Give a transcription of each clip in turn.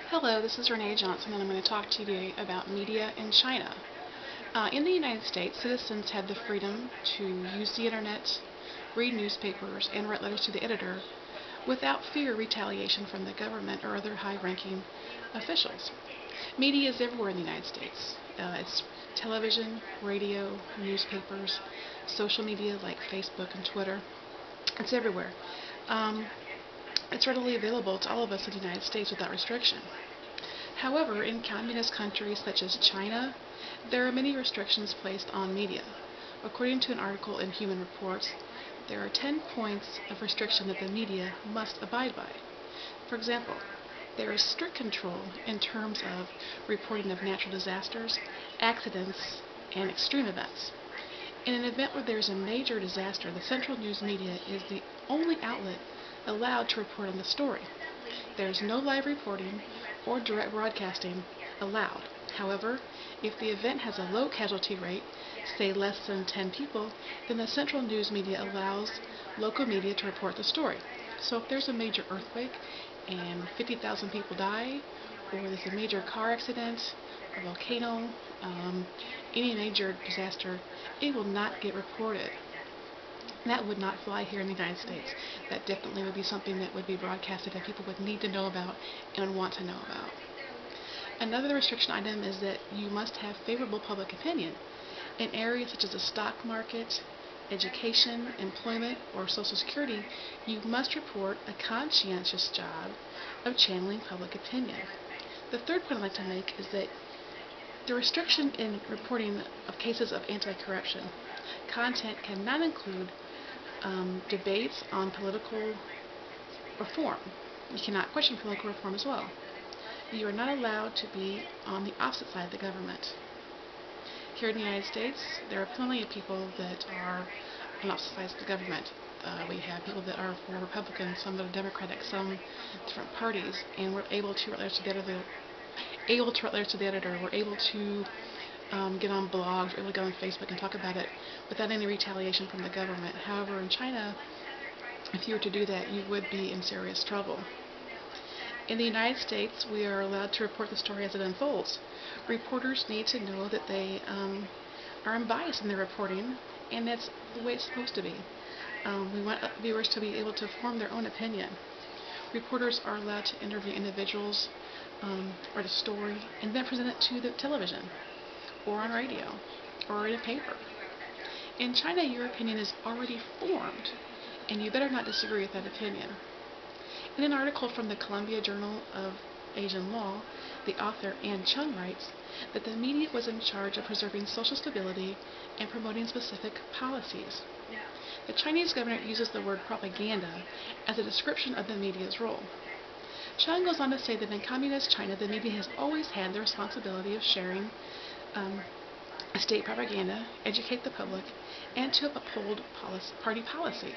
Hello, this is Renee Johnson, and I'm going to talk to you today about media in China. In the United States, citizens had the freedom to use the internet, read newspapers, and write letters to the editor without fear of retaliation from the government or other high-ranking officials. Media is everywhere in the United States. It's television, radio, newspapers, social media like Facebook and Twitter. It's everywhere. Um, it's readily available to all of us in the United States without restriction. However, in communist countries such as China, there are many restrictions placed on media. According to an article in Human Reports, there are 10 points of restriction that the media must abide by. For example, there is strict control in terms of reporting of natural disasters, accidents, and extreme events. In an event where there is a major disaster, the central news media is the only outlet allowed to report on the story. There is no live reporting or direct broadcasting allowed. However, if the event has a low casualty rate, say less than 10 people, then the central news media allows local media to report the story. So if there's a major earthquake and 50,000 people die, or there's a major car accident, a volcano, any major disaster, it will not get reported. That would not fly here in the United States. That definitely would be something that would be broadcasted that people would need to know about and want to know about. Another restriction item is that you must have favorable public opinion. In areas such as the stock market, education, employment, or Social Security, you must report a conscientious job of channeling public opinion. The third point I'd like to make is that the restriction in reporting of cases of anti-corruption content cannot include debates on political reform. You cannot question political reform as well. You are not allowed to be on the opposite side of the government. Here in the United States, there are plenty of people that are on opposite sides of the government. We have people that are for Republicans, some that are Democratic, some different parties, and we're able to write letters to the editor. We're able to get on blogs, we're able to go on Facebook and talk about it without any retaliation from the government. However, in China, if you were to do that, you would be in serious trouble. In the United States, we are allowed to report the story as it unfolds. Reporters need to know that they are unbiased in their reporting, and that's the way it's supposed to be. We want viewers to be able to form their own opinion. Reporters are allowed to interview individuals, write a story, and then present it to the television, or on radio, or in a paper. In China, your opinion is already formed, and you better not disagree with that opinion. In an article from the Columbia Journal of Asian Law, the author Ann Chung writes that the media was in charge of preserving social stability and promoting specific policies. The Chinese government uses the word propaganda as a description of the media's role. Chung goes on to say that in communist China, the media has always had the responsibility of sharing state propaganda, educate the public, and to uphold party policy.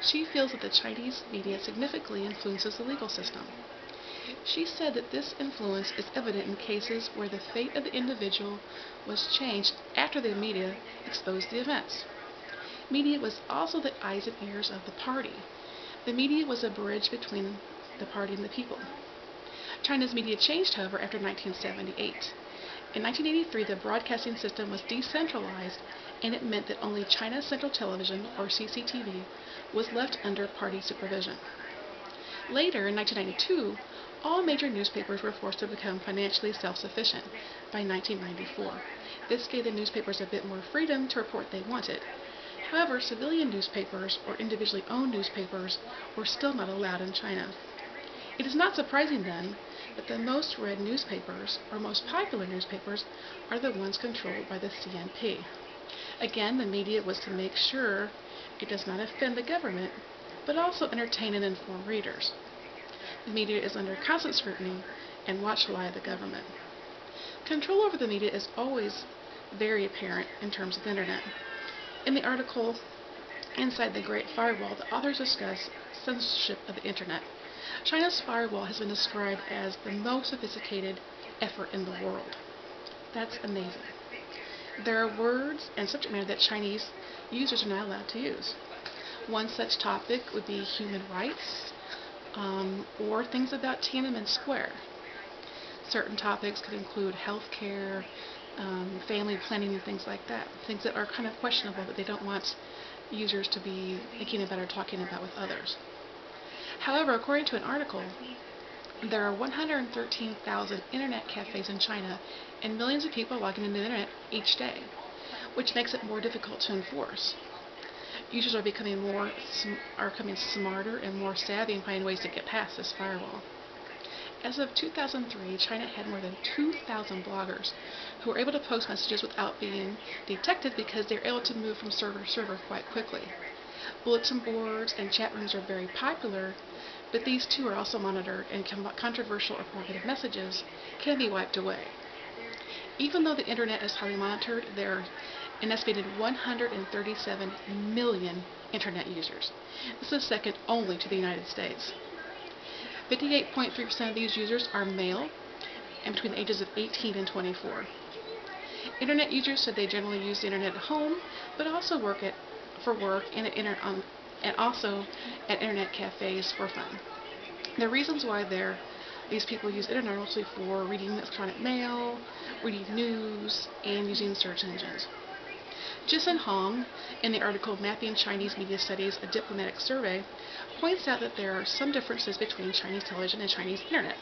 She feels that the Chinese media significantly influences the legal system. She said that this influence is evident in cases where the fate of the individual was changed after the media exposed the events. Media was also the eyes and ears of the party. The media was a bridge between the party and the people. China's media changed, however, after 1978. In 1983, the broadcasting system was decentralized, and it meant that only China Central Television, or CCTV, was left under party supervision. Later, in 1992, all major newspapers were forced to become financially self-sufficient by 1994. This gave the newspapers a bit more freedom to report what they wanted. However, civilian newspapers, or individually owned newspapers, were still not allowed in China. It is not surprising, then, that the most read newspapers, or most popular newspapers, are the ones controlled by the CNP. Again, the media was to make sure it does not offend the government, but also entertain and inform readers. The media is under constant scrutiny and watchful eye of the government. Control over the media is always very apparent in terms of the internet. In the article Inside the Great Firewall, the authors discuss censorship of the internet. China's firewall has been described as the most sophisticated effort in the world. That's amazing. There are words and subject matter that Chinese users are not allowed to use. One such topic would be human rights, or things about Tiananmen Square. Certain topics could include healthcare, family planning, and things like that. Things that are kind of questionable that they don't want users to be thinking about or talking about with others. However, according to an article, there are 113,000 internet cafes in China, and millions of people logging into the internet each day, which makes it more difficult to enforce. Users are becoming smarter and more savvy in finding ways to get past this firewall. As of 2003, China had more than 2,000 bloggers who were able to post messages without being detected because they were able to move from server to server quite quickly. Bulletin boards and chat rooms are very popular, but these too are also monitored, and controversial or provocative messages can be wiped away. Even though the internet is highly monitored, there are an estimated 137 million internet users. This is second only to the United States. 58.3% of these users are male and between the ages of 18 and 24. Internet users said they generally use the internet at home, but also for work and also at internet cafes for fun. The reasons why these people use internet are mostly for reading electronic mail, reading news, and using search engines. Jisun Hong, in the article Mapping Chinese Media Studies, a Diplomatic Survey, points out that there are some differences between Chinese television and Chinese internet,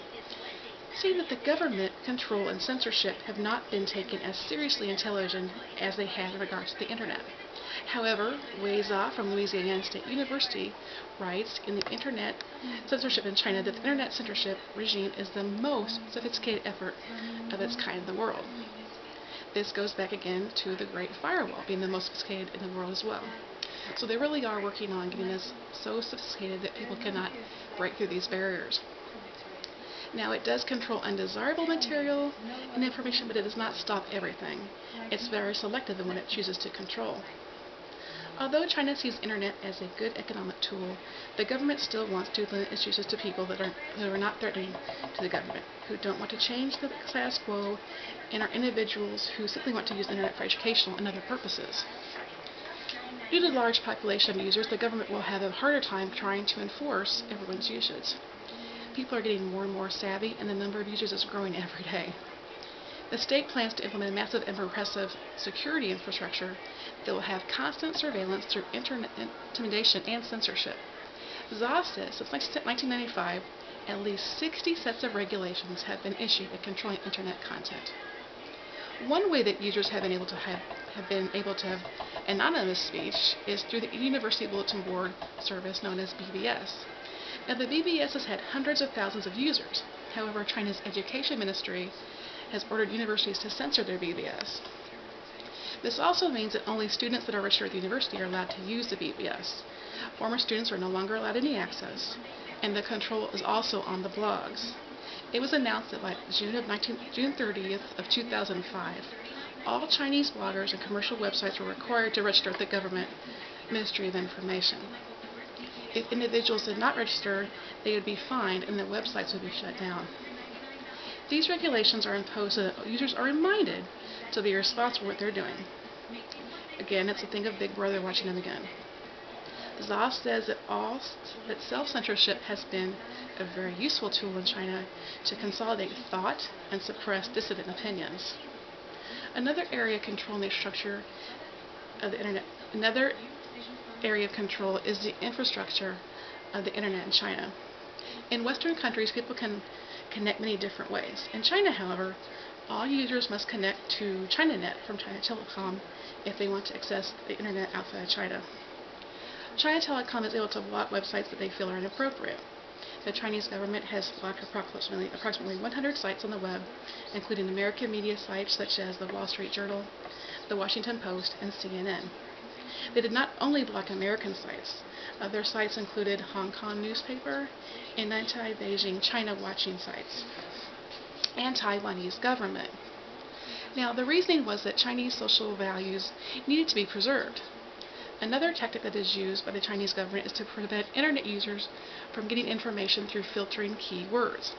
saying that the government control and censorship have not been taken as seriously in television as they have in regards to the internet. However, Wei Zha from Louisiana State University writes in the Internet Censorship in China that the internet censorship regime is the most sophisticated effort of its kind in the world. This goes back again to the Great Firewall being the most sophisticated in the world as well. So they really are working on getting this so sophisticated that people cannot break through these barriers. Now, it does control undesirable material and information, but it does not stop everything. It's very selective in what it chooses to control. Although China sees internet as a good economic tool, the government still wants to limit its uses to people who are not threatening to the government, who don't want to change the status quo, and are individuals who simply want to use the internet for educational and other purposes. Due to the large population of users, the government will have a harder time trying to enforce everyone's usage. People are getting more and more savvy, and the number of users is growing every day. The state plans to implement a massive and progressive security infrastructure that will have constant surveillance through internet intimidation and censorship. Zha says since 1995, at least 60 sets of regulations have been issued at controlling internet content. One way that users have been able to have anonymous speech is through the University Bulletin Board service known as BBS. Now, the BBS has had hundreds of thousands of users. However, China's Education Ministry has ordered universities to censor their BBS. This also means that only students that are registered at the university are allowed to use the BBS. Former students are no longer allowed any access, and the control is also on the blogs. It was announced that by June 30th of 2005, all Chinese bloggers and commercial websites were required to register with the government Ministry of Information. If individuals did not register, they would be fined and the websites would be shut down. These regulations are imposed so that users are reminded to be responsible for what they're doing. Again, it's a thing of Big Brother watching them again. Zha says that self-censorship has been a very useful tool in China to consolidate thought and suppress dissident opinions. Another area of control in the structure of the internet. Another area of control is the infrastructure of the internet in China. In Western countries, people can connect many different ways. In China, however, all users must connect to ChinaNet from China Telecom if they want to access the internet outside of China. China Telecom is able to block websites that they feel are inappropriate. The Chinese government has blocked approximately 100 sites on the web, including American media sites such as the Wall Street Journal, the Washington Post, and CNN. They did not only block American sites. Other sites included Hong Kong newspaper and anti-Beijing China watching sites and Taiwanese government. Now, the reasoning was that Chinese social values needed to be preserved. Another tactic that is used by the Chinese government is to prevent internet users from getting information through filtering keywords.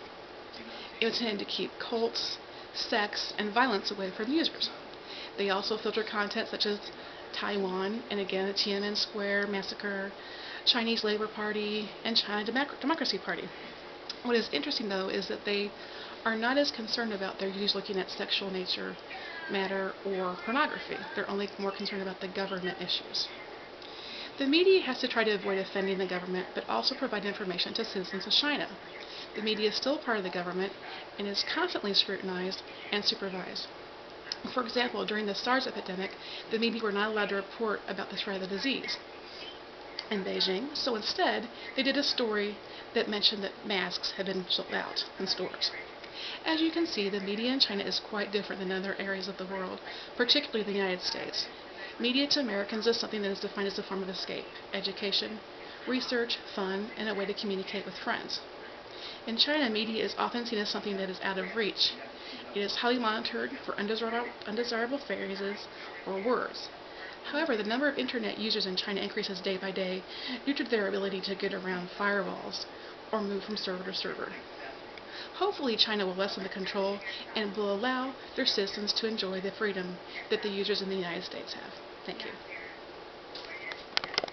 It was intended to keep cults, sex, and violence away from users. They also filter content such as Taiwan, and again the Tiananmen Square massacre, Chinese Labor Party, and China Democracy Party. What is interesting, though, is that they are not as concerned about their users looking at sexual nature, matter, or pornography. They're only more concerned about the government issues. The media has to try to avoid offending the government, but also provide information to citizens of China. The media is still part of the government and is constantly scrutinized and supervised. For example, during the SARS epidemic, the media were not allowed to report about the spread of the disease in Beijing, so instead, they did a story that mentioned that masks had been sold out in stores. As you can see, the media in China is quite different than other areas of the world, particularly the United States. Media to Americans is something that is defined as a form of escape, education, research, fun, and a way to communicate with friends. In China, media is often seen as something that is out of reach. It is highly monitored for undesirable phrases or words. However, the number of internet users in China increases day by day due to their ability to get around firewalls or move from server to server. Hopefully, China will lessen the control and will allow their citizens to enjoy the freedom that the users in the United States have. Thank you.